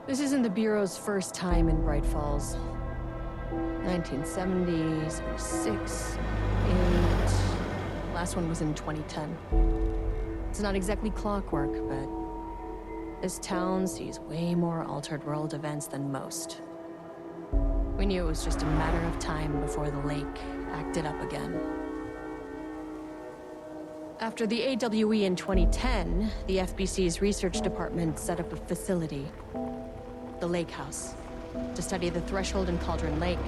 This isn't the Bureau's first time in Bright Falls. 1970, 76, 8... Last one was in 2010. It's not exactly clockwork, but this town sees way more altered world events than most. We knew it was just a matter of time before the lake acted up again. After the AWE in 2010, the FBC's research department set up a facility, the Lake House, to study the Threshold and Cauldron Lake,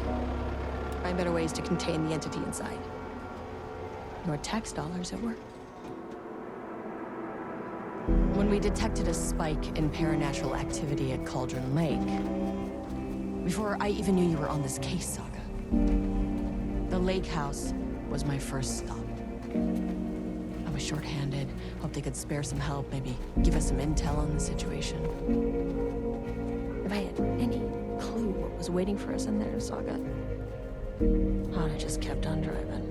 find better ways to contain the entity inside. Your tax dollars at work. When we detected a spike in paranatural activity at Cauldron Lake, before I even knew you were on this case, Saga, the Lake House was my first stop. I was short-handed, hoped they could spare some help, maybe give us some intel on the situation. If I had any clue what was waiting for us in there, Saga, I'd have just kept on driving.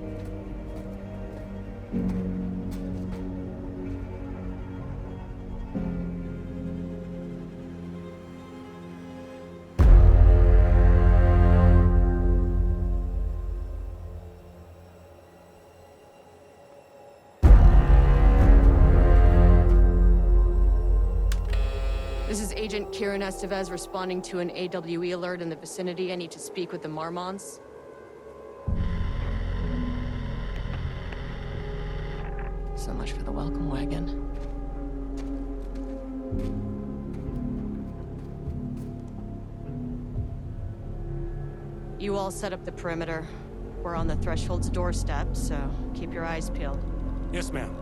This is Agent Kieran Estevez responding to an AWE alert in the vicinity. I need to speak with the Marmons. So much for the welcome wagon. You all set up the perimeter. We're on the Threshold's doorstep, so keep your eyes peeled. Yes, ma'am.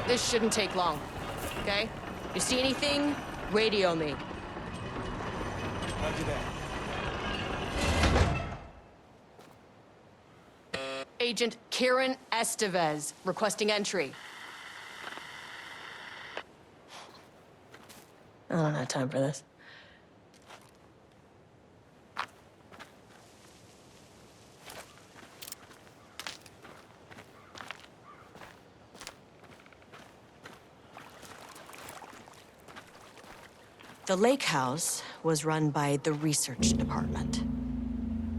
This shouldn't take long, okay? You see anything, radio me. Roger that. Agent Kieran Estevez, requesting entry. I don't have time for this. The Lake House was run by the research department.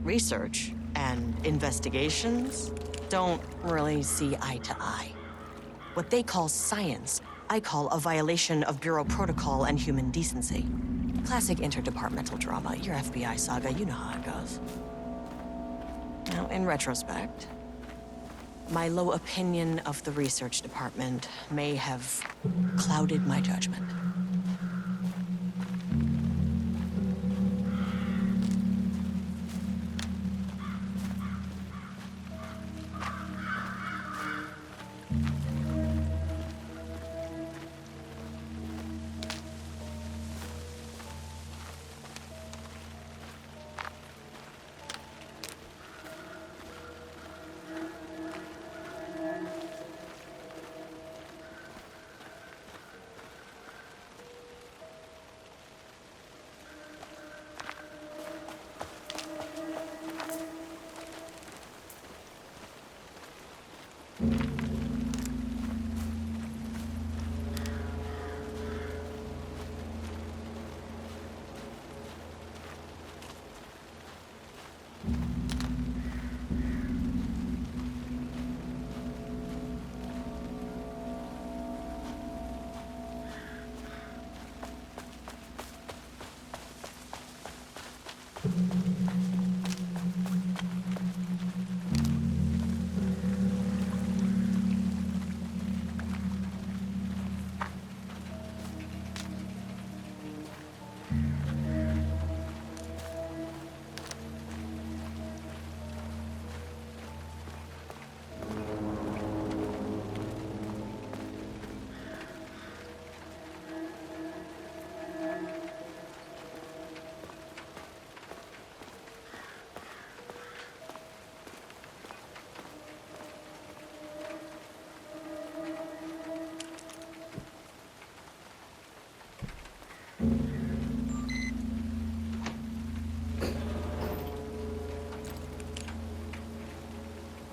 Research and investigations don't really see eye to eye. What they call science, I call a violation of Bureau protocol and human decency. Classic interdepartmental drama. Your FBI saga, you know how it goes. Now, in retrospect, my low opinion of the research department may have clouded my judgment.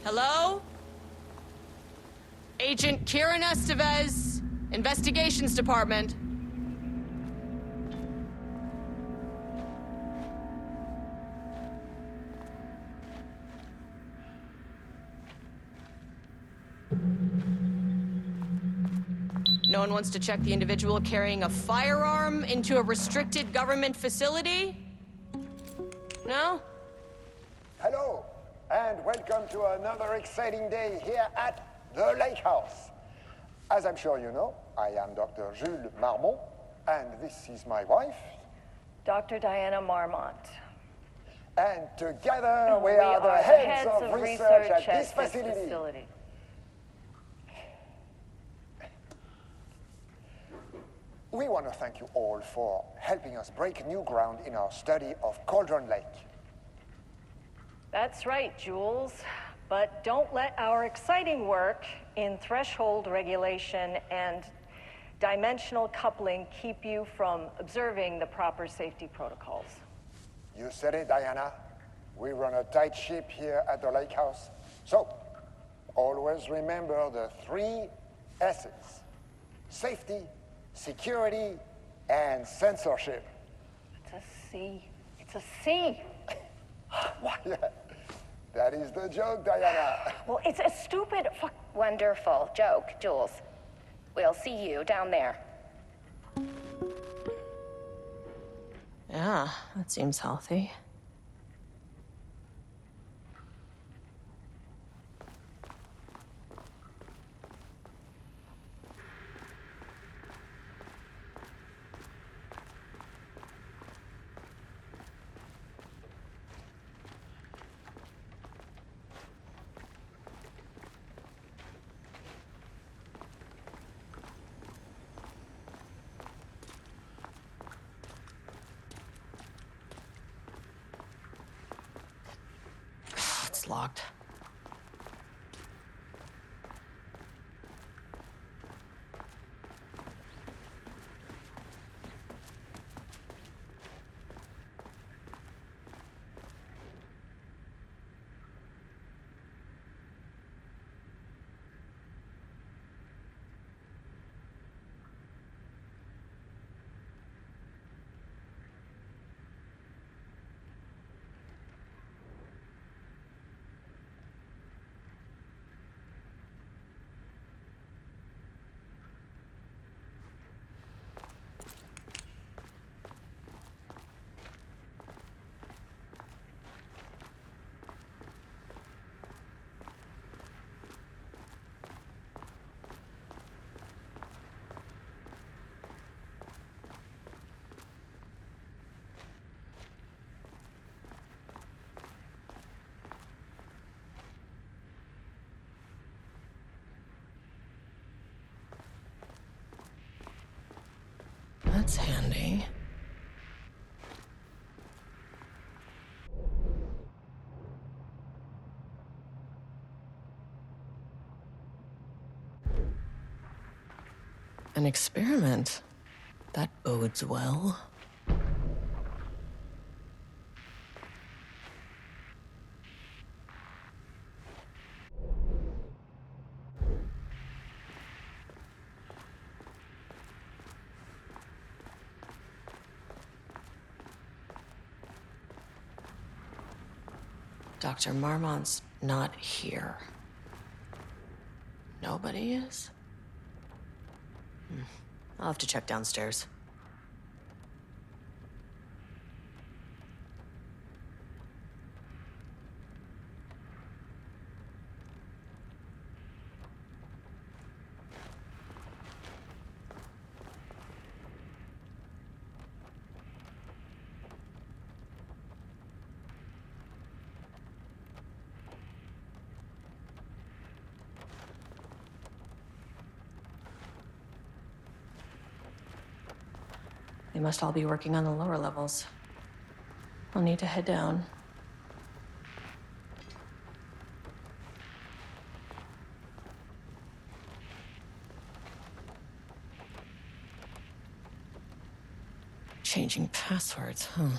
Hello? Agent Kieran Estevez, Investigations Department. No one wants to check the individual carrying a firearm into a restricted government facility? No? Hello, and welcome to another exciting day here at the Lake House. As I'm sure you know, I am Dr. Jules Marmont, and this is my wife. Dr. Diana Marmont. And together we are the heads of research at this facility. We want to thank you all for helping us break new ground in our study of Cauldron Lake. That's right, Jules. But don't let our exciting work in threshold regulation and dimensional coupling keep you from observing the proper safety protocols. You said it, Diana. We run a tight ship here at the Lake House. So, always remember the 3 S's. Safety, security, and censorship. It's a C. It's a C. Why, that is the joke, Diana. Well, it's a stupid fuck. Wonderful joke, Jules. We'll see you down there. Yeah, that seems healthy. It's locked. That's handy. An experiment. That bodes well. Dr. Marmont's not here. Nobody is? I'll have to check downstairs. They must all be working on the lower levels. I'll need to head down. Changing passwords, huh?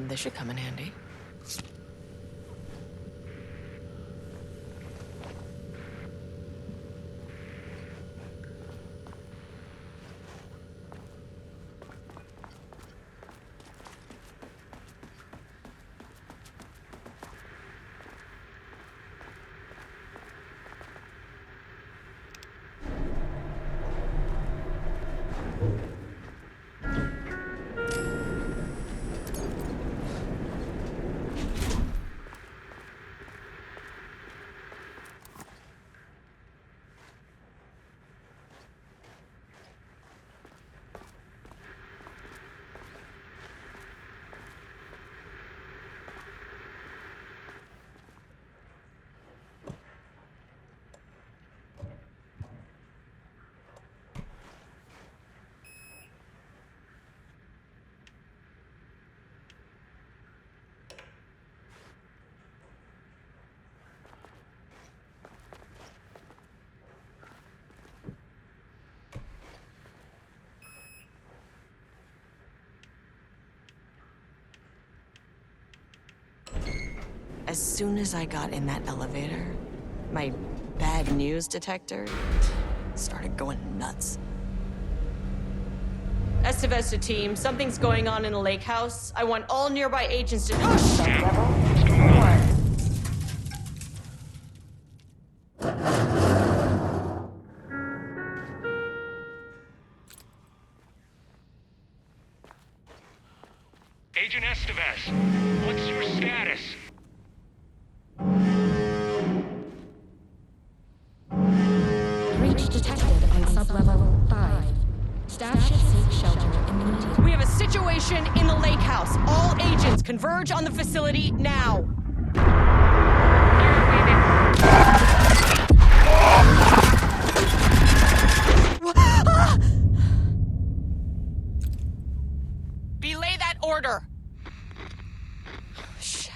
They should come in handy. As soon as I got in that elevator, my bad news detector started going nuts. Estevesta team, something's going on in the lake house. I want all nearby agents to... Oh, shit! What's going on? Agent Estevez, what's your status? Breach detected on sublevel 5. Staff should seek shelter immediately. We have a situation in the lake house. All agents converge on the facility now. Belay that order. Shit.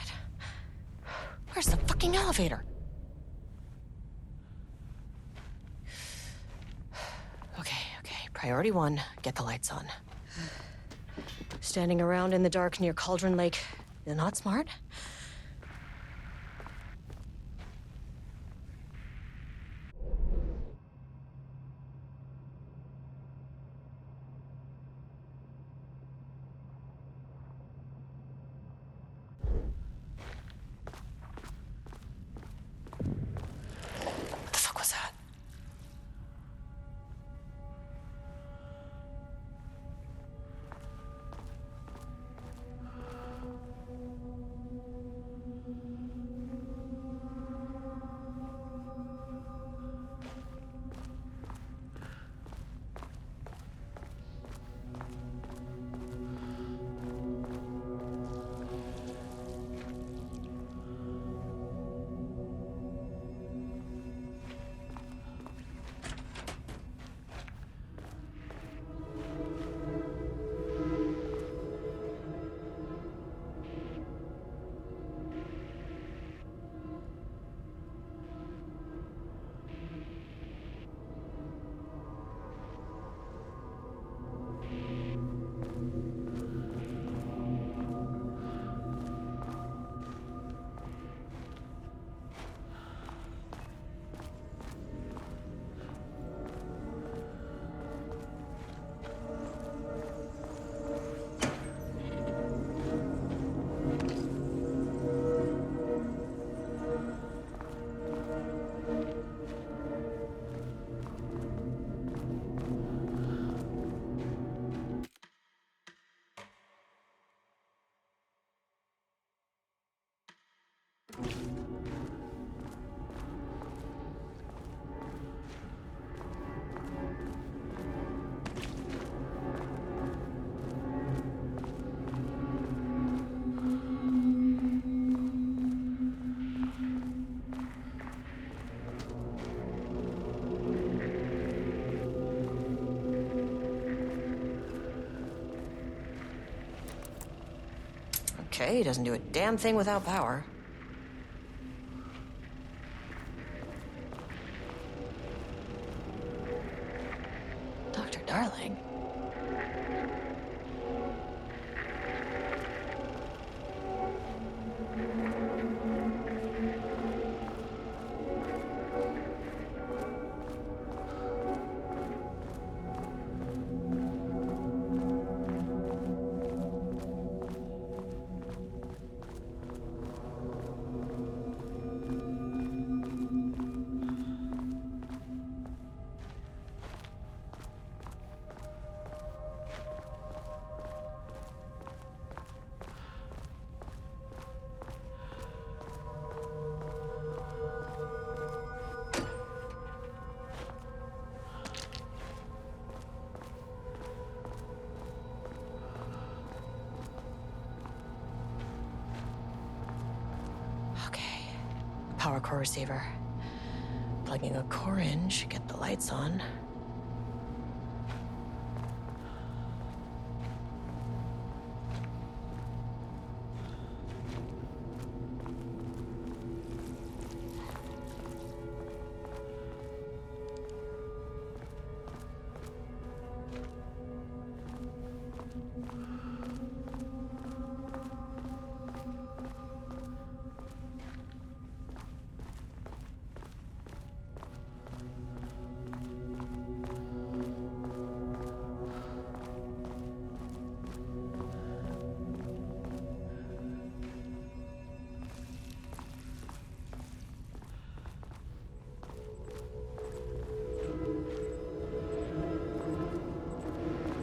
Where's the fucking elevator? Okay. Priority 1, get the lights on. Standing around in the dark near Cauldron Lake, not smart. What the fuck was that? Okay, he doesn't do a damn thing without power. Dr. Darling? power core receiver. Plugging a core in should get the lights on.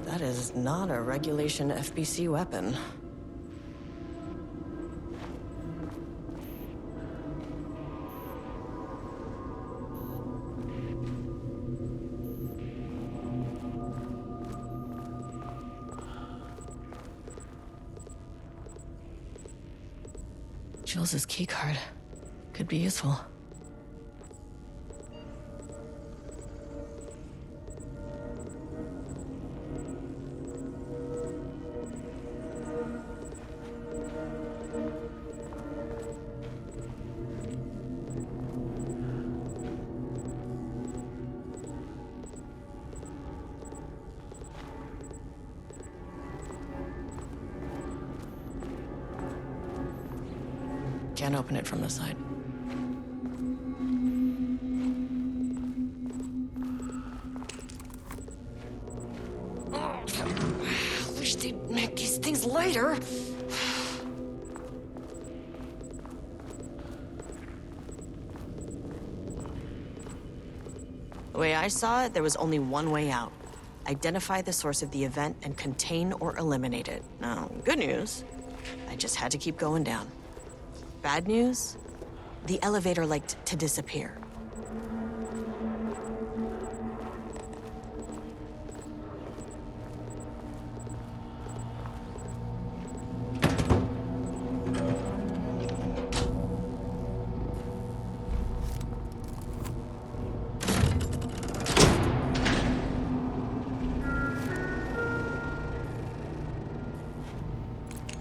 That is not a regulation FBC weapon. Jules's keycard could be useful. Can't open it from the side. I wish they'd make these things lighter. The way I saw it, there was only one way out. Identify the source of the event and contain or eliminate it. Now, good news, I just had to keep going down. Bad news? The elevator liked to disappear.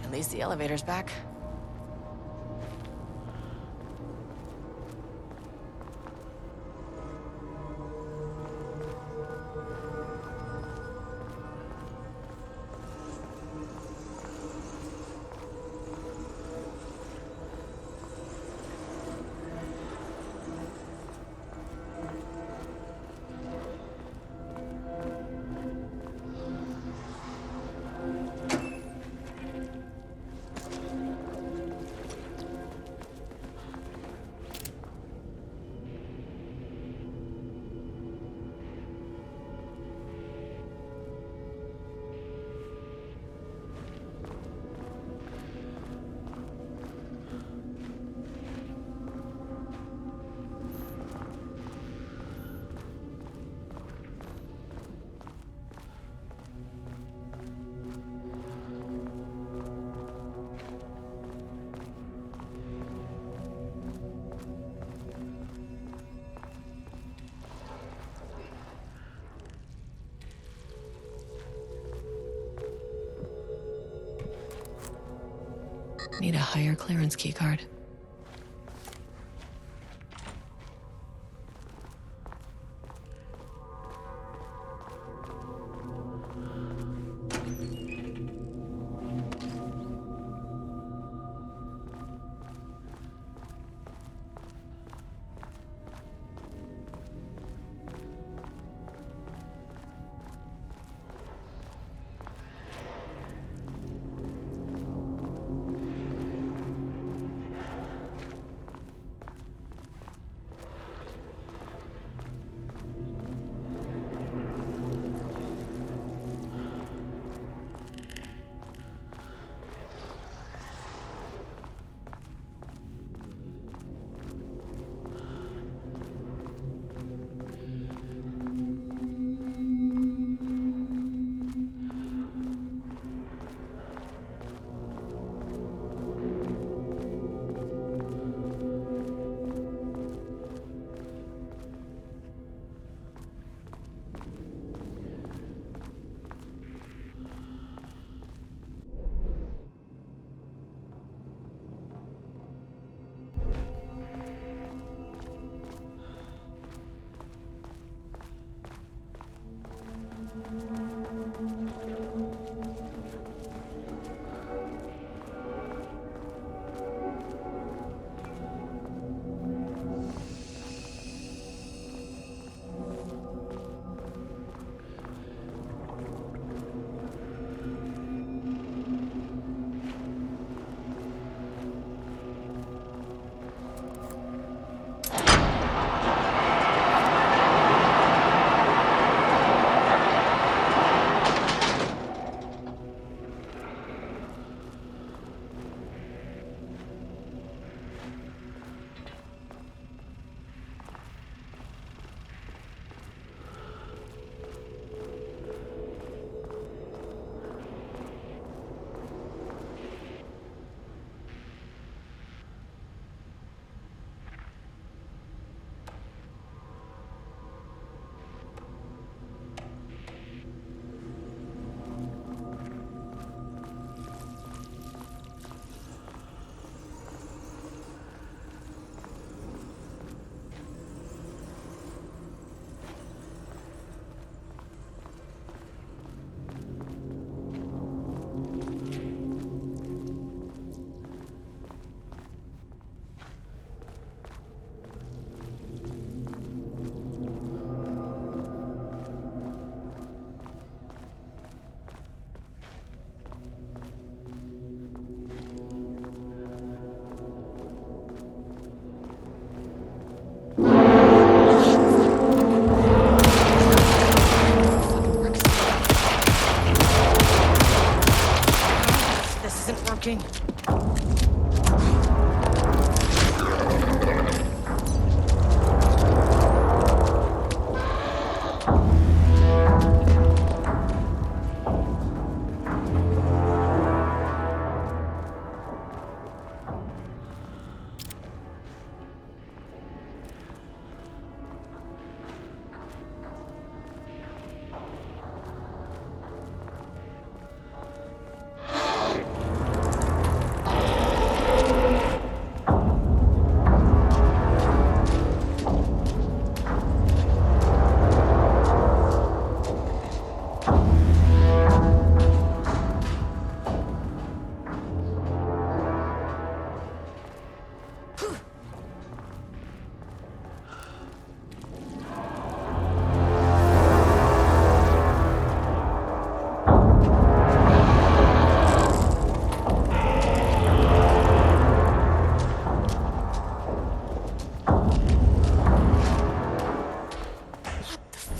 At least the elevator's back. Need a higher clearance keycard.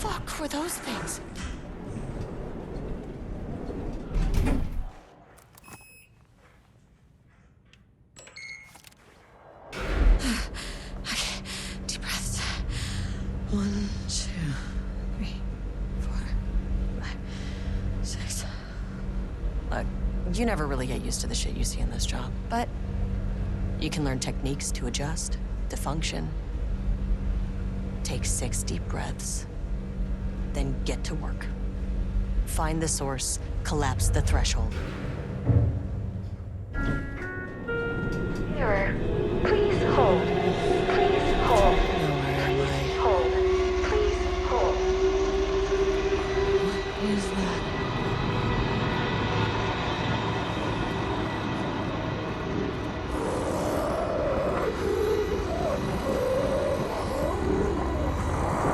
fuck were those things? Okay, deep breaths. 1, 2, 3, 4, 5, 6. Look, you never really get used to the shit you see in this job, but you can learn techniques to adjust, to function. Take 6 deep breaths, then get to work. Find the source, collapse the threshold. Mirror, please hold. Please hold. Where am I? Hold. Please hold. What is that?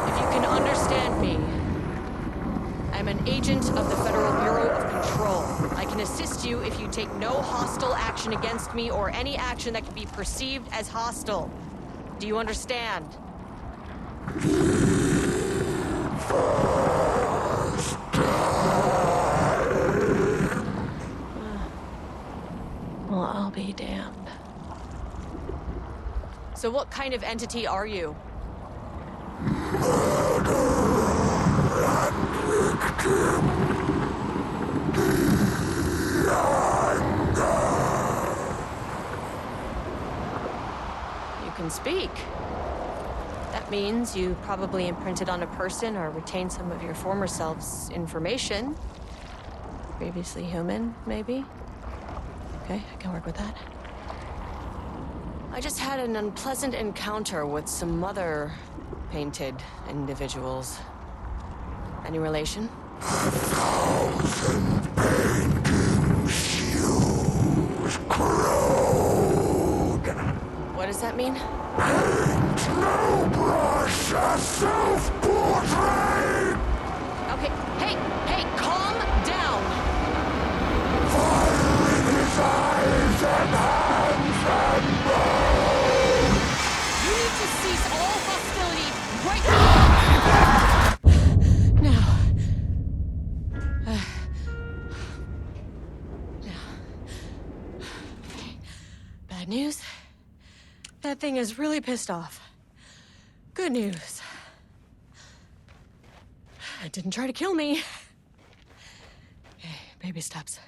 If you can understand me, I'm an agent of the Federal Bureau of Control. I can assist you if you take no hostile action against me or any action that can be perceived as hostile. Do you understand? Well, I'll be damned. So what kind of entity are you? You can speak. That means you probably imprinted on a person or retained some of your former self's information. Previously human, maybe? Okay, I can work with that. I just had an unpleasant encounter with some other painted individuals. Any relation? What does that mean? Okay, hey, calm down! You need to cease all hostility right now! Now. Bad news? That thing is really pissed off. Good news. It didn't try to kill me. Okay, baby steps.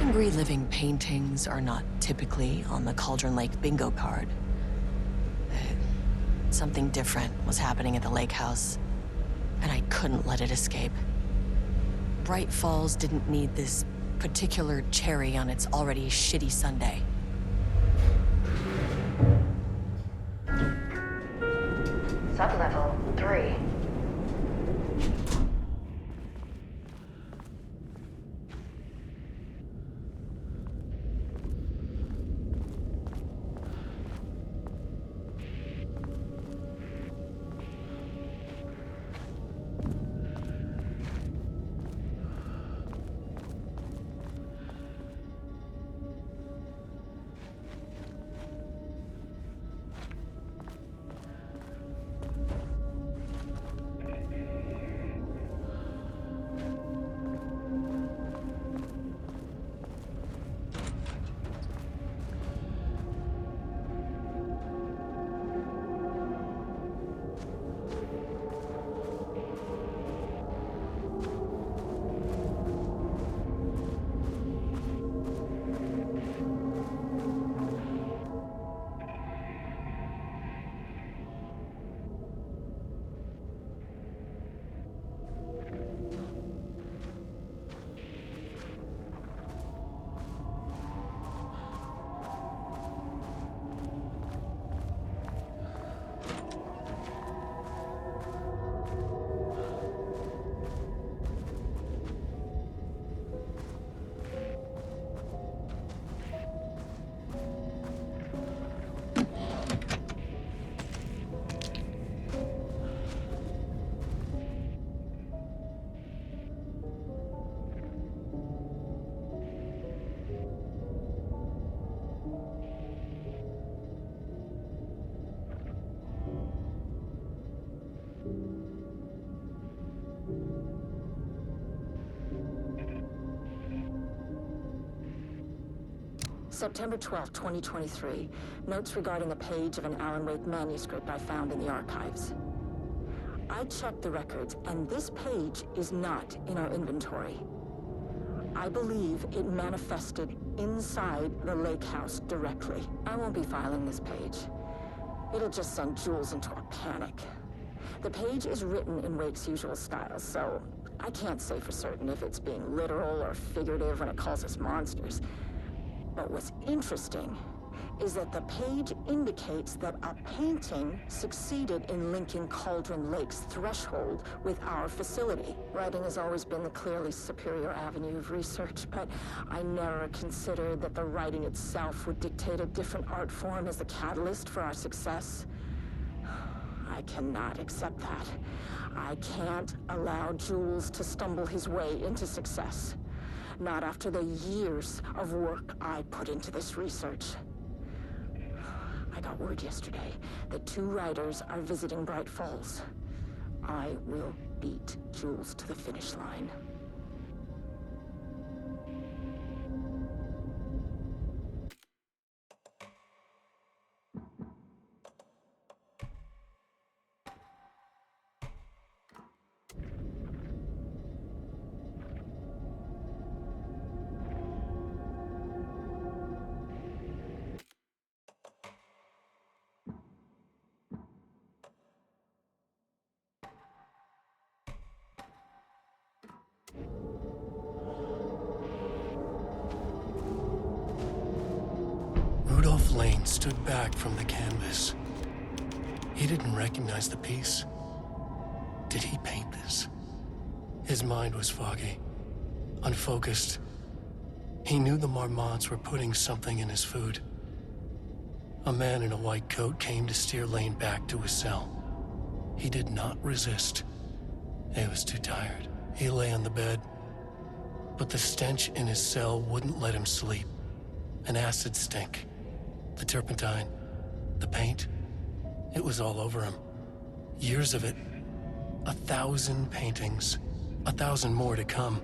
Angry living paintings are not typically on the Cauldron Lake bingo card. Something different was happening at the lake house, and I couldn't let it escape. Bright Falls didn't need this particular cherry on its already shitty sundae. Sublevel 3. September 12, 2023. Notes regarding a page of an Alan Wake manuscript I found in the archives. I checked the records, and this page is not in our inventory. I believe it manifested inside the lake house directly. I won't be filing this page. It'll just send Jules into a panic. The page is written in Wake's usual style, so I can't say for certain if it's being literal or figurative when it calls us monsters. But what's interesting is that the page indicates that a painting succeeded in linking Cauldron Lake's threshold with our facility. Writing has always been the clearly superior avenue of research, but I never considered that the writing itself would dictate a different art form as the catalyst for our success. I cannot accept that. I can't allow Jules to stumble his way into success. Not after the years of work I put into this research. I got word yesterday that 2 writers are visiting Bright Falls. I will beat Jules to the finish line. Rudolph Lane stood back from the canvas. He didn't recognize the piece. Did he paint this? His mind was foggy, unfocused. He knew the Marmonts were putting something in his food. A man in a white coat came to steer Lane back to his cell. He did not resist. He was too tired. He lay on the bed, but the stench in his cell wouldn't let him sleep. An acid stink. The turpentine, the paint, it was all over him. Years of it. 1,000 paintings. 1,000 more to come.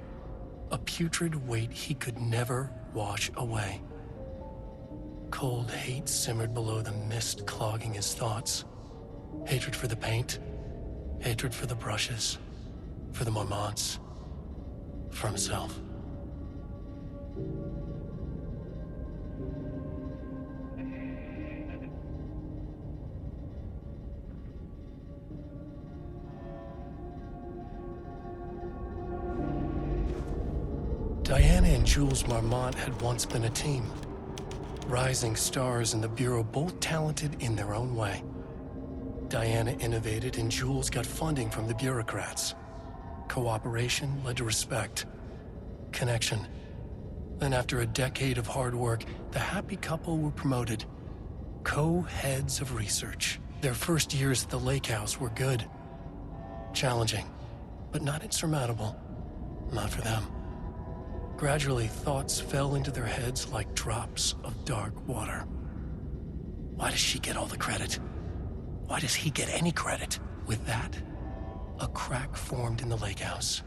A putrid weight he could never wash away. Cold hate simmered below the mist clogging his thoughts. Hatred for the paint. Hatred for the brushes. For the Marmonts. For himself. Diana and Jules Marmont had once been a team. Rising stars in the Bureau, both talented in their own way. Diana innovated and Jules got funding from the bureaucrats. Cooperation led to respect. Connection. Then after a decade of hard work, the happy couple were promoted. Co-heads of research. Their first years at the lake house were good. Challenging, but not insurmountable. Not for them. Gradually, thoughts fell into their heads like drops of dark water. Why does she get all the credit? Why does he get any credit? With that, a crack formed in the lake house.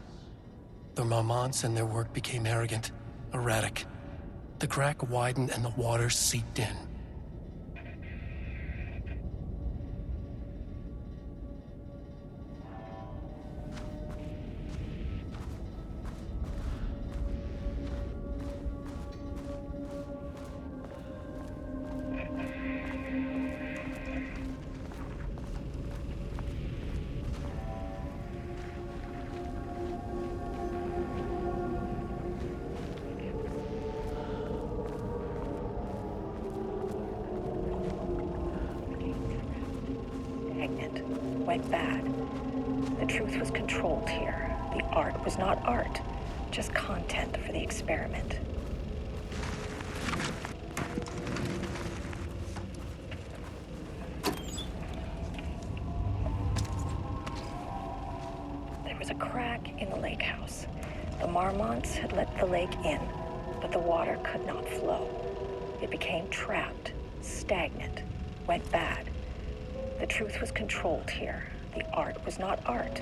The Marmonts and their work became arrogant, erratic. The crack widened and the water seeped in. Went bad. The truth was controlled here. The art was not art, just content for the experiment. There was a crack in the lake house. The Marmonts had let the lake in, but the water could not flow. It became trapped, stagnant, went bad. The truth was controlled here. The art was not art,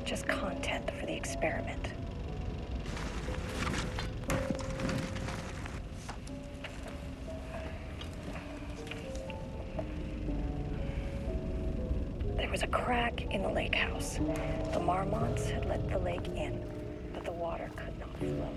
just content for the experiment. There was a crack in the lake house. The marmots had let the lake in, but the water could not flow.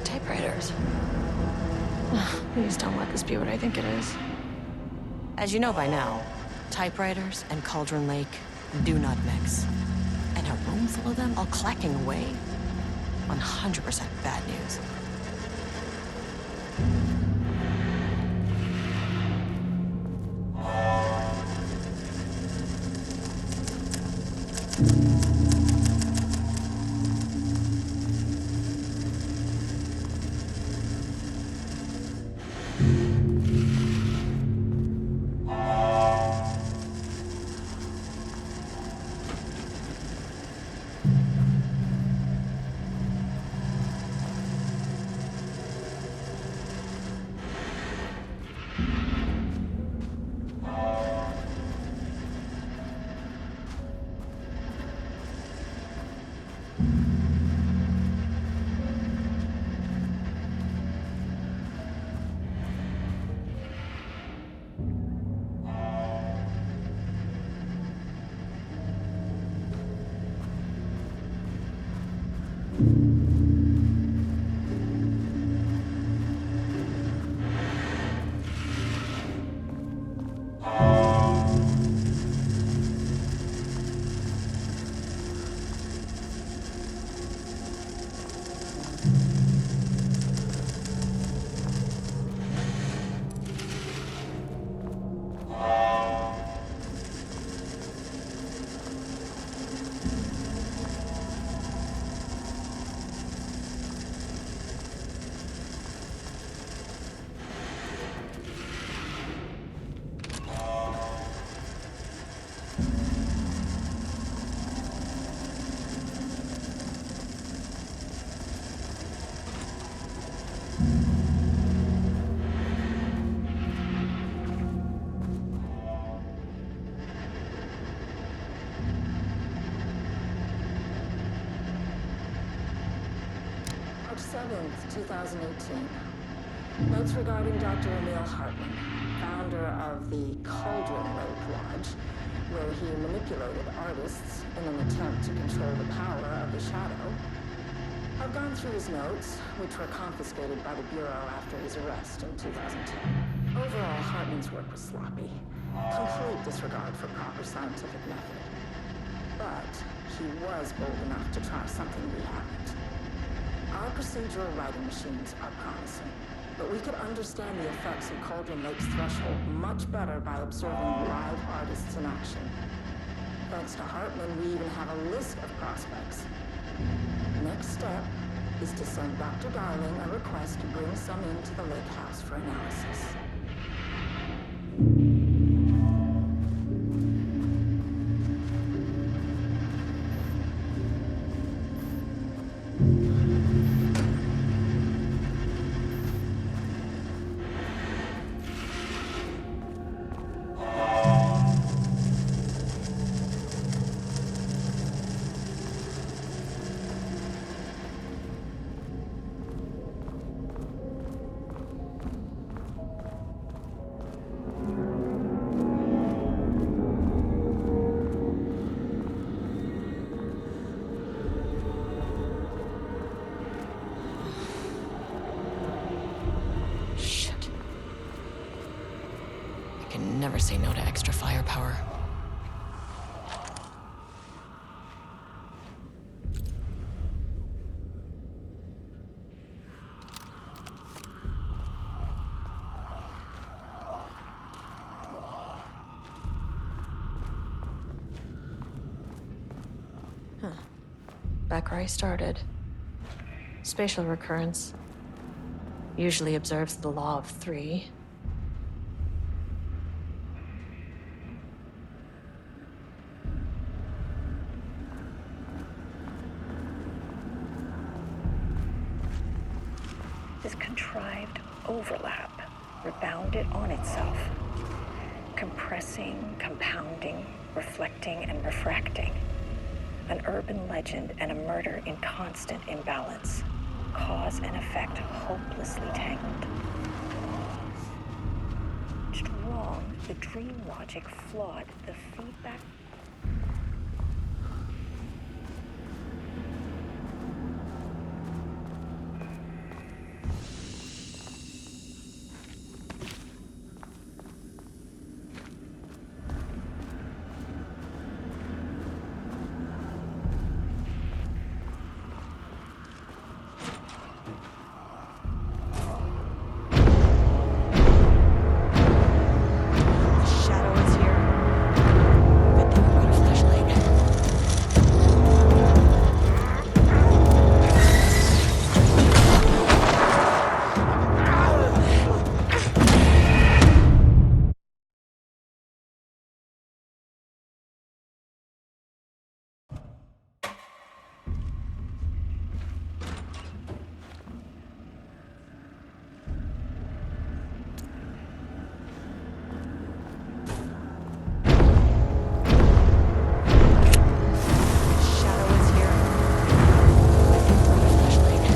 Typewriters. Please don't let this be what I think it is. As you know by now, typewriters and Cauldron Lake do not mix. And a room full of them all clacking away? 100% bad news. March 7th, 2018. Notes regarding Dr. Emil Hartman, founder of the Cauldron Lake Lodge, where he manipulated artists in an attempt to control the power of the shadow. I've gone through his notes, which were confiscated by the Bureau after his arrest in 2010. Overall, Hartman's work was sloppy. Complete disregard for proper scientific method. But he was bold enough to try something we haven't. Our procedural writing machines are promising, but we could understand the effects of Cauldron Lake's threshold much better by observing live artists in action. Thanks to Hartman, we even have a list of prospects. Next step is to send Dr. Darling a request to bring some into the lake house for analysis. Never say no to extra firepower. back where I started. Spatial recurrence usually observes the law of three. This contrived overlap rebounded on itself, compressing, compounding, reflecting, and refracting. An urban legend and a murder in constant imbalance. Cause and effect hopelessly tangled. Just wrong, the dream logic flawed, the feedback. Shadow is here. Good thing I brought a flashlight. Shadow is here. Good thing I brought a flashlight.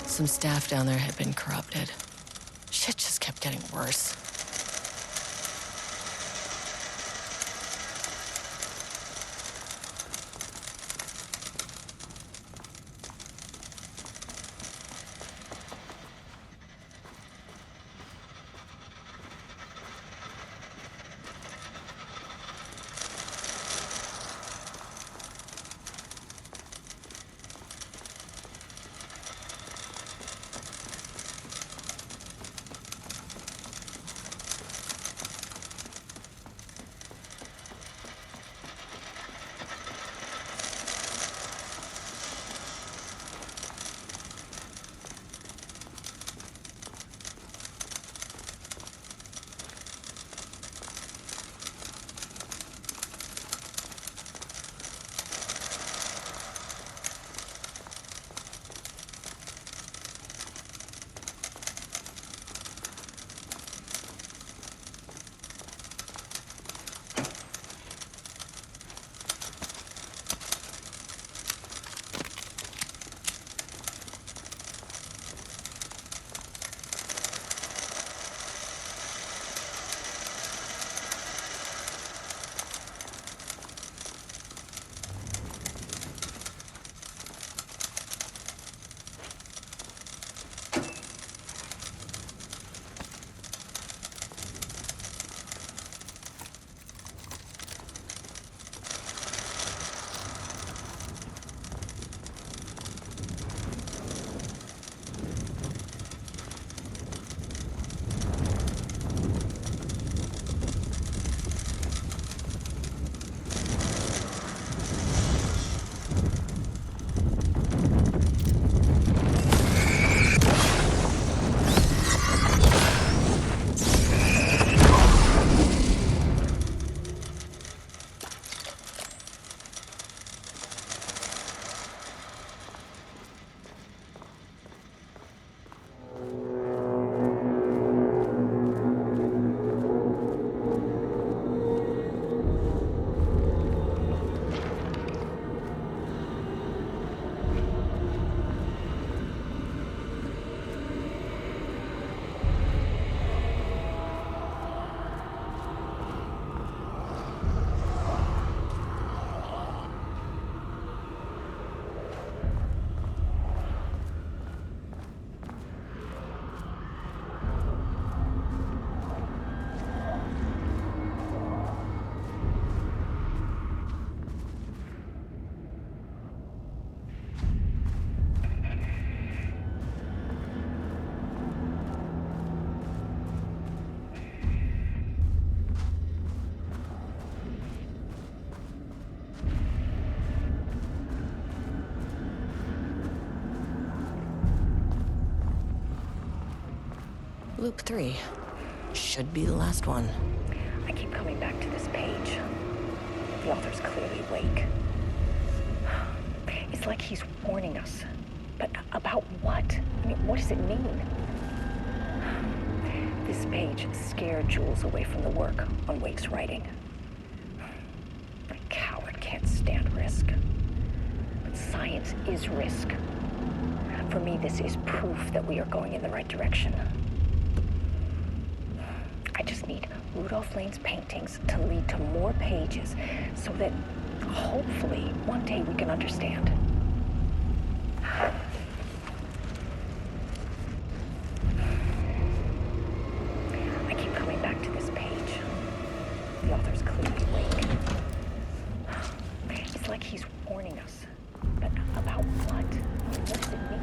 Some staff down there had been corrupted. Shit just kept getting worse. Loop 3. Should be the last one. I keep coming back to this page. The author's clearly awake. It's like he's warning us. But about what? I mean, what does it mean? This page scared Jules away from the work on Wake's writing. A coward can't stand risk. But science is risk. For me, this is proof that we are going in the right direction. I just need Rudolph Lane's paintings to lead to more pages so that hopefully one day we can understand. I keep coming back to this page. The author's clearly awake. It's like he's warning us. But about what? What does it mean?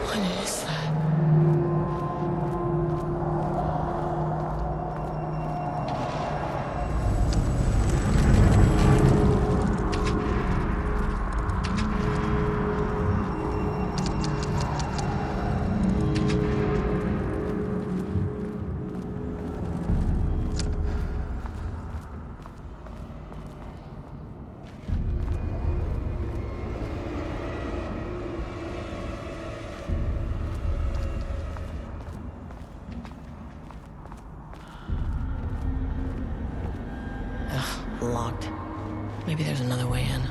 What is that? Locked. Maybe there's another way in.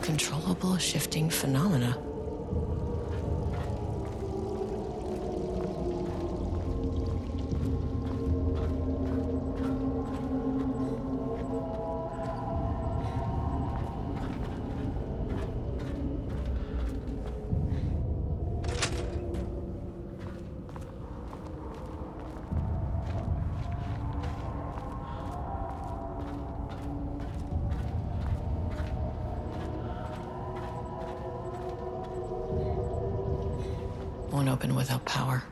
Controllable shifting phenomena. Won't open without power.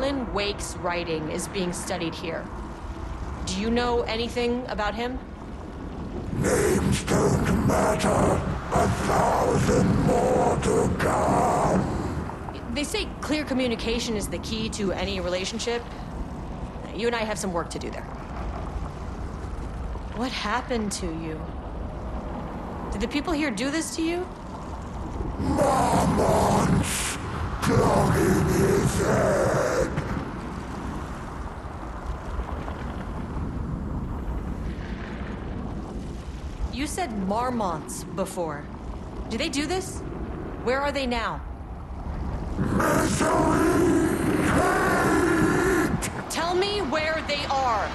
Alan Wake's writing is being studied here. Do you know anything about him? Names don't matter. 1,000 more to come. They say clear communication is the key to any relationship. You and I have some work to do there. What happened to you? Did the people here do this to you? Marmots clogging his head. You said marmots before. Do they do this? Where are they now? Misery, hate. Tell me where they are.